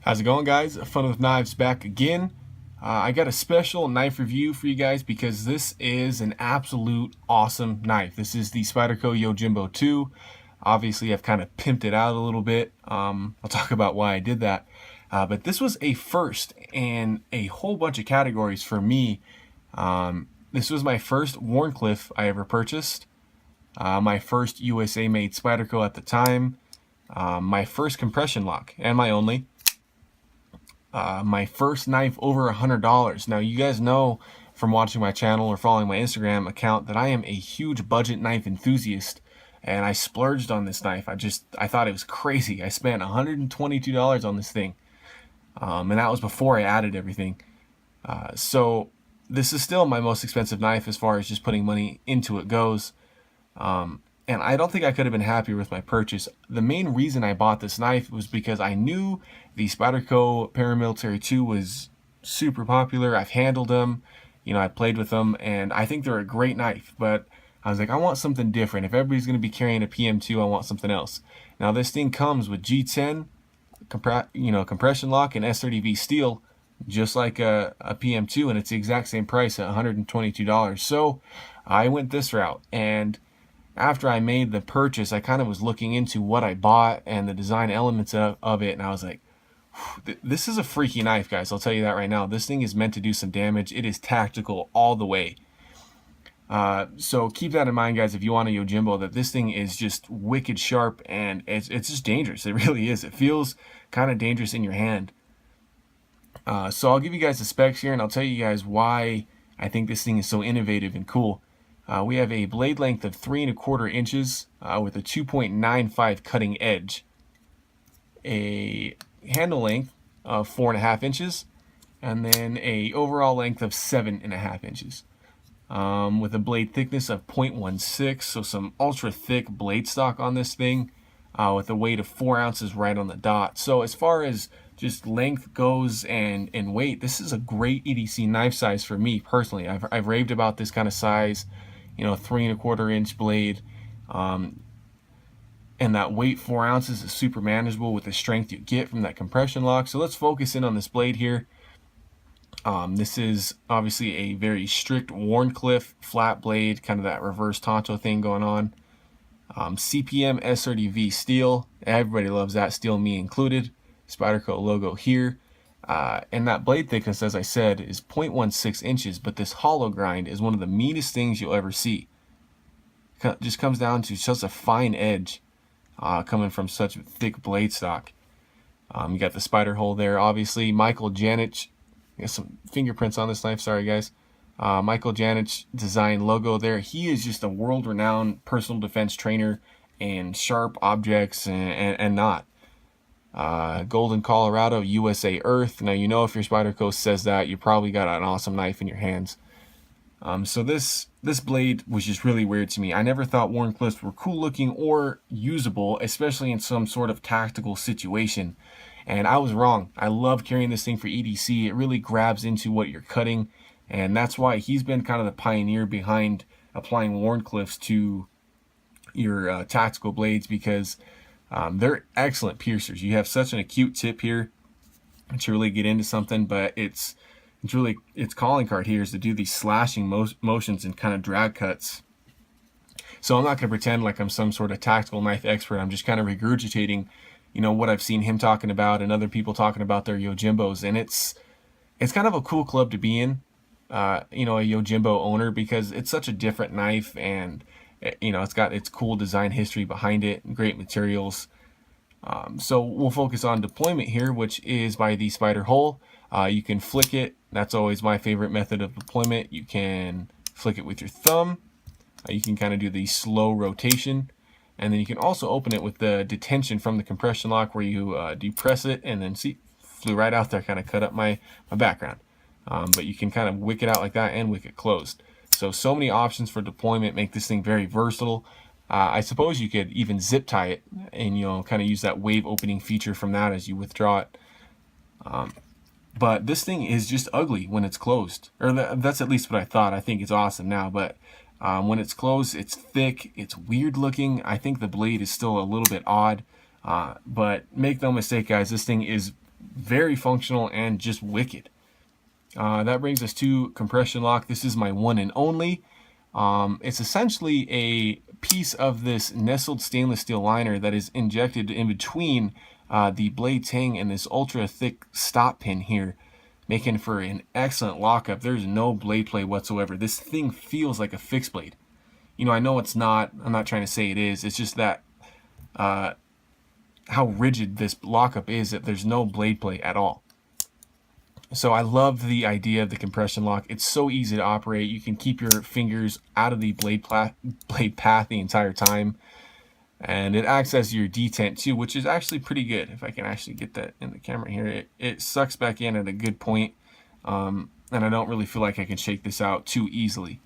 How's it going, guys? Fun with Knives back again. I got a special knife review for you guys because this is an absolute awesome knife. This is the Spyderco Yojimbo 2. Obviously, I've kind of pimped it out a little bit. I'll talk about why I did that. But this was a first in a whole bunch of categories for me. This was my first Wharncliffe I ever purchased. My first USA-made Spyderco at the time. My first compression lock, and my only. My first knife over $100. Now, you guys know from watching my channel or following my Instagram account that I am a huge budget knife enthusiast, and I splurged on this knife. I thought it was crazy. I spent $122 on this thing, and that was before I added everything. So this is still my most expensive knife as far as just putting money into it goes. And I don't think I could have been happier with my purchase. The main reason I bought this knife was because I knew the Spyderco Paramilitary 2 was super popular. I've handled them, I played with them, and I think they're a great knife. But I was like, I want something different. If everybody's going to be carrying a PM2, I want something else. Now this thing comes with G10, compression lock, and S30V steel, just like a PM2, and it's the exact same price at $122. So I went this route, and after I made the purchase, I kind of was looking into what I bought and the design elements of it, and I was like, this is a freaky knife, guys. I'll tell you that right now. This thing is meant to do some damage. It is tactical all the way. So keep that in mind, guys, if you want a Yojimbo, that this thing is just wicked sharp, and it's just dangerous. It really is. It feels kind of dangerous in your hand. So I'll give you guys the specs here, and I'll tell you guys why I think this thing is so innovative and cool. We have a blade length of 3 1/4 inches with a 2.95 cutting edge, a handle length of 4.5 inches, and then a overall length of 7.5 inches, with a blade thickness of 0.16, so some ultra thick blade stock on this thing, with a weight of 4 ounces right on the dot. So as far as just length goes and weight, this is a great EDC knife size for me personally. I've raved about this kind of size. 3 1/4 inch blade, and that weight, 4 ounces, is super manageable with the strength you get from that compression lock. So let's focus in on this blade here. This is obviously a very strict Wharncliffe flat blade, kind of that reverse Tonto thing going on. CPM S30V steel, everybody loves that steel, me included. Spyderco logo here. And that blade thickness, as I said, is 0.16 inches, but this hollow grind is one of the meanest things you'll ever see. It just comes down to just a fine edge coming from such thick blade stock. You got the spider hole there, obviously. Michael Janich, got some fingerprints on this knife, sorry guys. Michael Janich design logo there. He is just a world-renowned personal defense trainer in sharp objects and not. Golden, Colorado, USA Earth. Now, if your Spyderco says that, you probably got an awesome knife in your hands. So this blade was just really weird to me. I never thought Wharncliffes were cool looking or usable, especially in some sort of tactical situation. And I was wrong. I love carrying this thing for EDC. It really grabs into what you're cutting, and that's why he's been kind of the pioneer behind applying Wharncliffes to your tactical blades, because they're excellent piercers. You have such an acute tip here to really get into something, but its calling card here is to do these slashing motions and kind of drag cuts. So I'm not going to pretend like I'm some sort of tactical knife expert. I'm just kind of regurgitating, what I've seen him talking about and other people talking about their Yojimbos, and it's kind of a cool club to be in, a Yojimbo owner, because it's such a different knife, and it's got its cool design history behind it and great materials. So we'll focus on deployment here, which is by the spider hole. You can flick it. That's always my favorite method of deployment. You can flick it with your thumb. You can kind of do the slow rotation. And then you can also open it with the detention from the compression lock, where you depress it, and then see, flew right out there, kind of cut up my background. But you can kind of wick it out like that and wick it closed. So many options for deployment, make this thing very versatile. I suppose you could even zip tie it and kind of use that wave opening feature from that as you withdraw it. But this thing is just ugly when it's closed, or that's at least what I thought. I think it's awesome now, but when it's closed, it's thick, it's weird looking. I think the blade is still a little bit odd, but make no mistake, guys, this thing is very functional and just wicked. That brings us to compression lock. This is my one and only. It's essentially a piece of this nestled stainless steel liner that is injected in between the blade tang and this ultra thick stop pin here, making for an excellent lockup. There's no blade play whatsoever. This thing feels like a fixed blade. You know, I know it's not. I'm not trying to say it is. It's just that how rigid this lockup is, that there's no blade play at all. So I love the idea of the compression lock. It's so easy to operate. You can keep your fingers out of the blade path the entire time. And it acts as your detent too, which is actually pretty good. If I can actually get that in the camera here, it sucks back in at a good point. And I don't really feel like I can shake this out too easily.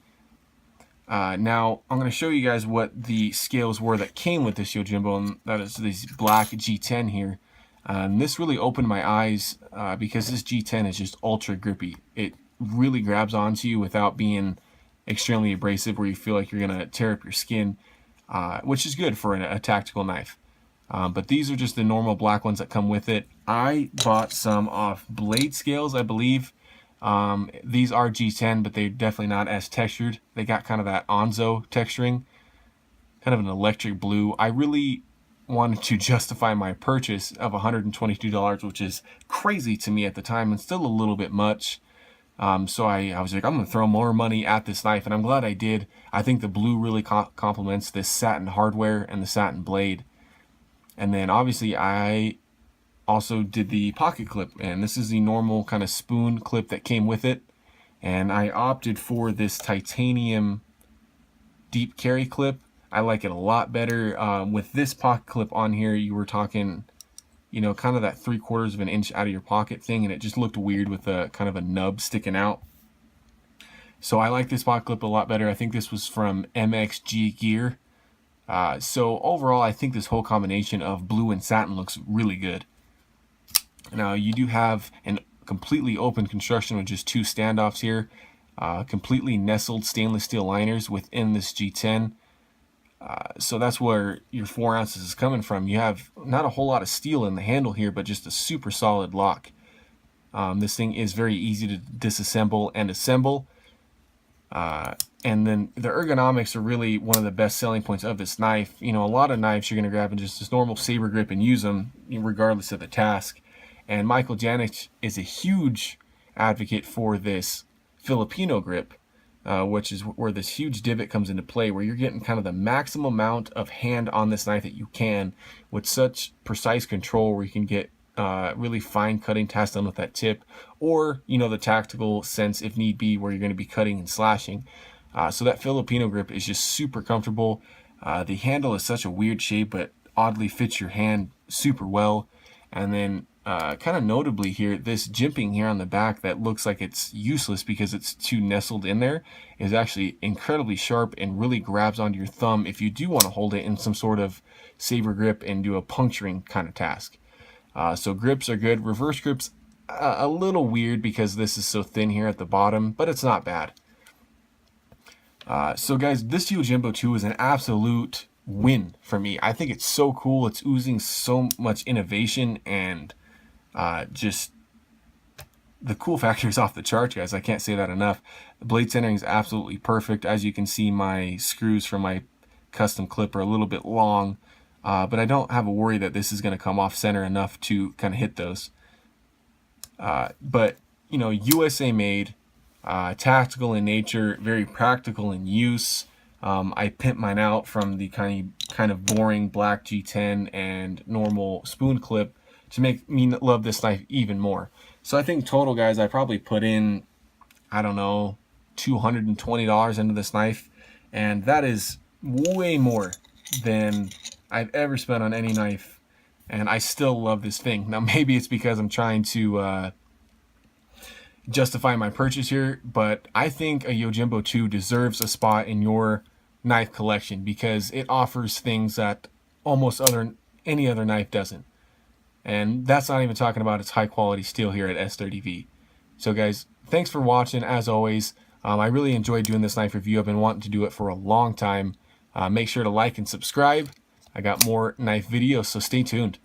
Now, I'm going to show you guys what the scales were that came with this Yojimbo, and that is this black G10 here. And this really opened my eyes because this G10 is just ultra grippy. It really grabs onto you without being extremely abrasive where you feel like you're going to tear up your skin, which is good for a tactical knife. But these are just the normal black ones that come with it. I bought some off Blade Scales, I believe. These are G10, but they're definitely not as textured. They got kind of that Onzo texturing, kind of an electric blue. I really wanted to justify my purchase of $122, which is crazy to me at the time and still a little bit much. So I was like, I'm going to throw more money at this knife, and I'm glad I did. I think the blue really complements this satin hardware and the satin blade. And then obviously I also did the pocket clip, and this is the normal kind of spoon clip that came with it. And I opted for this titanium deep carry clip. I like it a lot better. With this pocket clip on here, you were talking, you know, kind of that 3/4 of an inch out of your pocket thing, and it just looked weird with a kind of a nub sticking out. So I like this pocket clip a lot better. I think this was from MXG Gear. So overall, I think this whole combination of blue and satin looks really good. Now you do have a completely open construction with just two standoffs here, completely nestled stainless steel liners within this G10. So that's where your 4 ounces is coming from. You have not a whole lot of steel in the handle here, but just a super solid lock. This thing is very easy to disassemble and assemble. And then the ergonomics are really one of the best selling points of this knife. You know, a lot of knives you're going to grab in just this normal saber grip and use them regardless of the task. And Michael Janich is a huge advocate for this Filipino grip, which is where this huge divot comes into play, where you're getting kind of the maximum amount of hand on this knife that you can with such precise control, where you can get really fine cutting tasks done with that tip, or, you know, the tactical sense if need be, where you're going to be cutting and slashing. So that Filipino grip is just super comfortable. The handle is such a weird shape, but oddly fits your hand super well. And then kind of notably here, this jimping here on the back that looks like it's useless because it's too nestled in there is actually incredibly sharp and really grabs onto your thumb if you do want to hold it in some sort of saber grip and do a puncturing kind of task. So grips are good. Reverse grips, a little weird because this is so thin here at the bottom, but it's not bad. So guys, this Yojimbo 2 is an absolute win for me. I think it's so cool. It's oozing so much innovation, and just the cool factor is off the charts, guys. I can't say that enough. The blade centering is absolutely perfect. As you can see, my screws for my custom clip are a little bit long, but I don't have a worry that this is going to come off center enough to kind of hit those. But, you know, USA made, tactical in nature, very practical in use. I pimped mine out from the kind of boring black G10 and normal spoon clip to make me love this knife even more. So I think total, guys, I probably put in, I don't know, $220 into this knife, and that is way more than I've ever spent on any knife, and I still love this thing. Now maybe it's because I'm trying to justify my purchase here, but I think a Yojimbo 2 deserves a spot in your knife collection because it offers things that almost any other knife doesn't. And that's not even talking about its high quality steel here at S30V. So guys, thanks for watching. As always, I really enjoyed doing this knife review. I've been wanting to do it for a long time. Make sure to like and subscribe. I got more knife videos, so stay tuned.